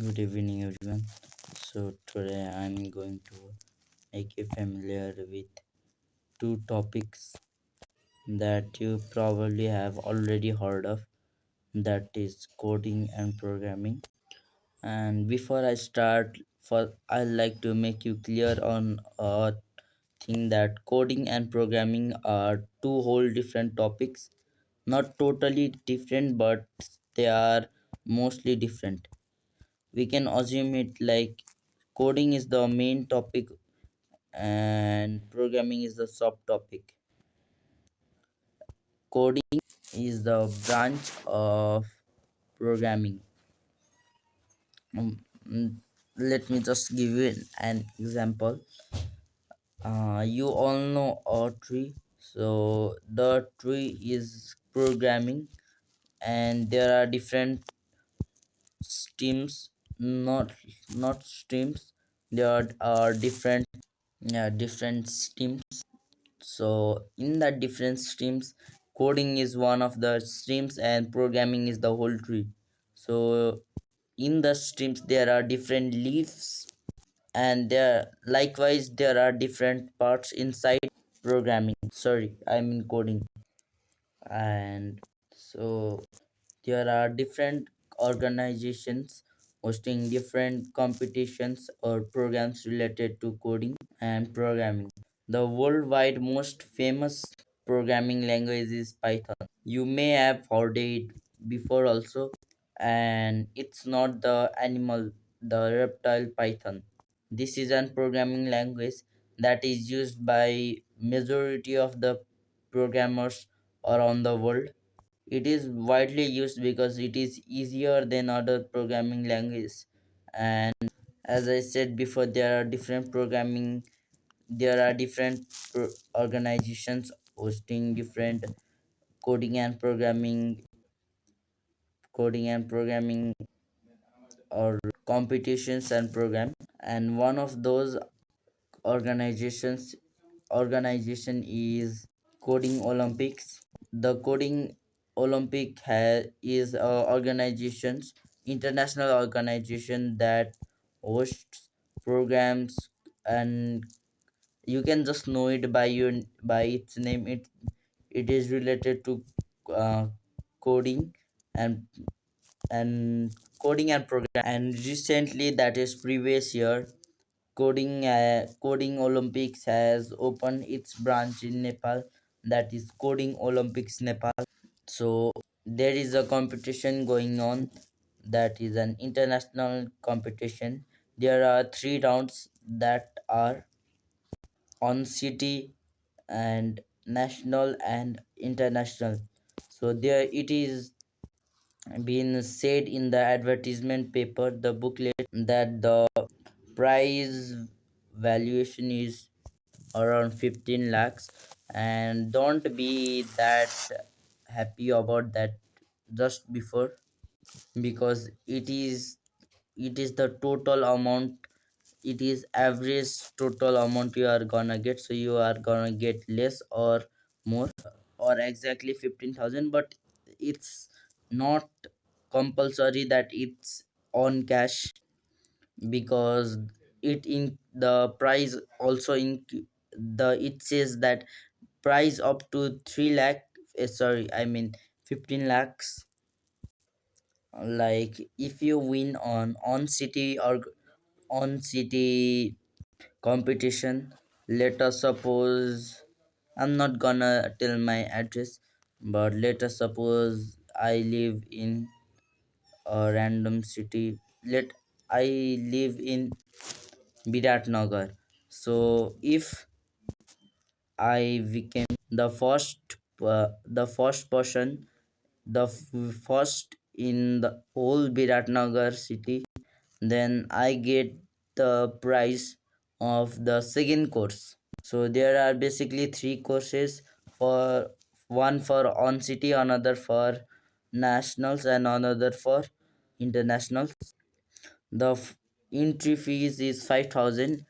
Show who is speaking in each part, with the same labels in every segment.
Speaker 1: Good evening, everyone. So, today I'm going to make you familiar with two topics that you probably have already heard of, that is coding and programming. And before I start, I'd like to make you clear on a thing that coding and programming are two whole different topics. Not totally different, but they are mostly different. We can assume it like coding is the main topic and programming is the subtopic. Coding is the branch of programming. Um, mm, Let me just give you an example. You all know a tree, so the tree is programming, and there are different streams, not streams. There are different, yeah, different streams. So in that different streams, coding is one of the streams and programming is the whole tree. So in the streams there are different leaves, and there are different parts inside programming. Sorry, I mean coding. And so there are different organizations hosting different competitions or programs related to coding and programming. The worldwide most famous programming language is Python. You may have heard it before also, and it's not the animal, the reptile Python. This is an programming language that is used by majority of the programmers around the world. It is widely used because it is easier than other programming languages. And as I said before, there are different organizations hosting different coding and programming coding and programming or competitions and program. And one of those organization is Coding Olympics. The Coding is a international organization that hosts programs, and you can just know it by its name. It is related to uh, coding and and coding and program. And recently, that is previous year, Coding Olympics has opened its branch in Nepal, that is Coding Olympics Nepal. So there is a competition going on, that is an international competition. There are three rounds, that are on city and national and international. So there it is been said in the advertisement paper, the booklet, that the prize valuation is around 15 lakhs. And don't be that happy about that just before, because it is the total amount. It is average total amount you are gonna get, so you are gonna get less or more, or exactly 15,000. But it's not compulsory that it's on cash, because it in the price also in the it says that price up to 3 lakh, sorry, I mean 15 lakhs. Like if you win on city competition, let us suppose, I'm not gonna tell my address, but let us suppose I live in a random city. Let I live in Biratnagar. So if I became the first person, first in the whole Biratnagar city, then I get the prize of the second course. So there are basically three courses, for one for on city, another for nationals, and another for internationals. The entry fees is 5,000.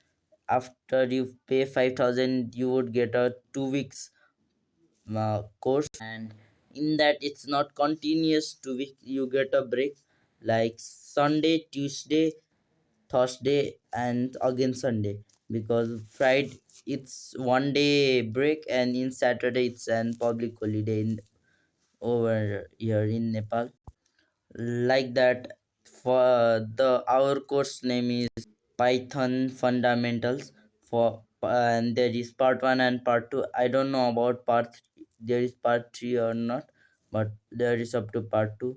Speaker 1: After you pay 5,000, you would get a 2 weeks course, and in that it's not continuous 2 weeks, you get a break. like Sunday, Tuesday, Thursday, and again Sunday, because Friday it's one day break, and in Saturday it's an public holiday over here in Nepal. Like that, for the our course name is Python Fundamentals, for and there is part 1 and part 2. I don't know about part 3. There is part 3 or not, but there is up to part 2.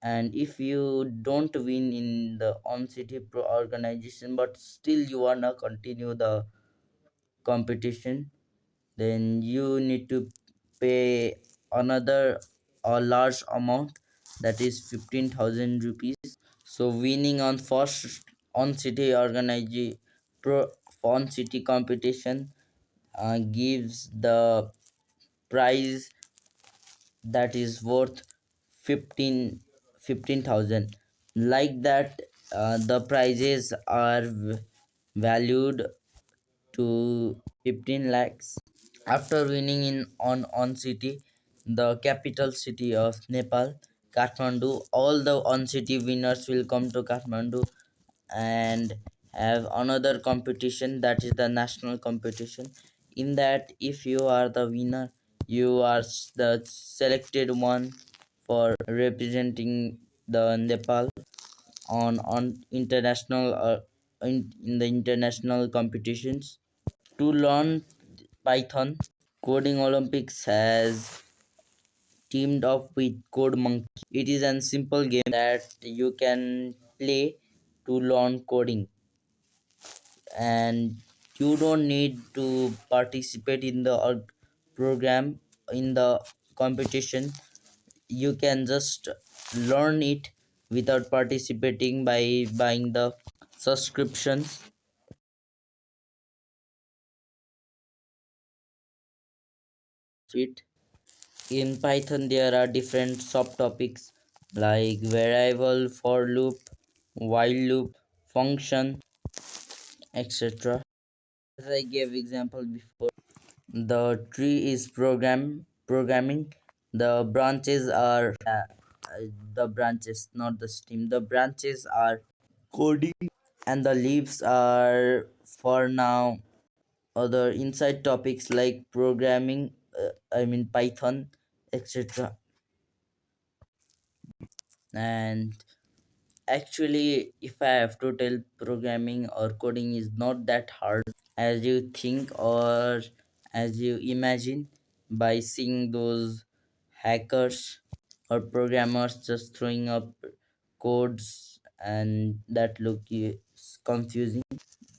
Speaker 1: And if you don't win in the on city pro organization, but still you wanna continue the competition, then you need to pay another a large amount, that is 15,000 rupees. So winning on first on city organization pro on city competition gives the prize that is worth 15,000. Like that, the prizes are valued to 15 lakhs. After winning in on city, the capital city of Nepal, Kathmandu, all the on city winners will come to Kathmandu and have another competition, that is the national competition. In that, if you are the winner, you are the selected one for representing the Nepal on international in the international competitions. To learn Python, Coding Olympics has teamed up with Code Monkey. It is a simple game that you can play to learn coding, and you don't need to participate in the program in the competition. You can just learn it without participating by buying the subscriptions to it. In Python, there are different subtopics like variable, for loop, while loop, function, etc. As I gave example before, the tree is programming. The branches are the branches, not the stem. The branches are coding, and the leaves are for now other inside topics like programming. I mean Python, etc. And actually, if I have to tell, programming or coding is not that hard as you think or as you imagine by seeing those hackers or programmers just throwing up codes and that look confusing.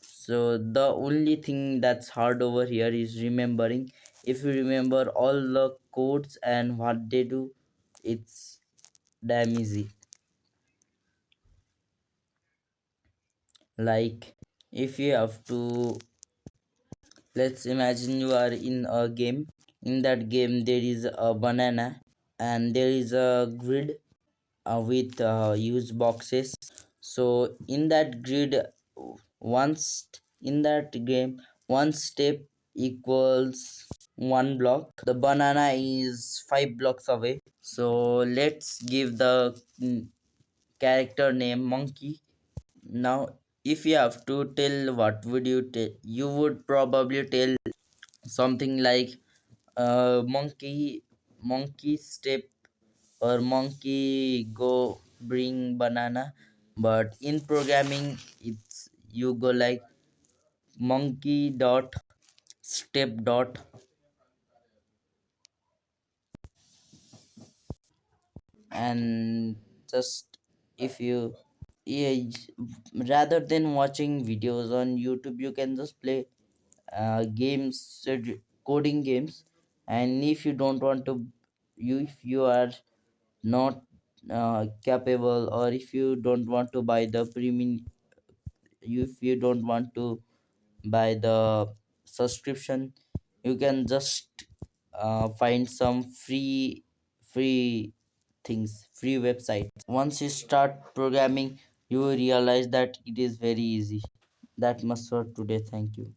Speaker 1: So the only thing that's hard over here is remembering. If you remember all the codes and what they do, it's damn easy. Like, if you have to, let's imagine you are in a game. In that game, there is a banana and there is a grid with use boxes. So in that grid, once in that game, one step equals one block. The banana is 5 blocks away. So let's give the character name monkey. Now, if you have to tell, what would you tell? You would probably tell something like monkey step, or monkey go bring banana. But in programming, it's you go like monkey dot step dot, and just if you, yeah, rather than watching videos on YouTube, you can just play games, coding games. And if you don't want to, if you are not capable, or if you don't want to buy the premium, if you don't want to buy the subscription, you can just find some free things, free websites. Once you start programming, you will realize that it is very easy. That much for today. Thank you.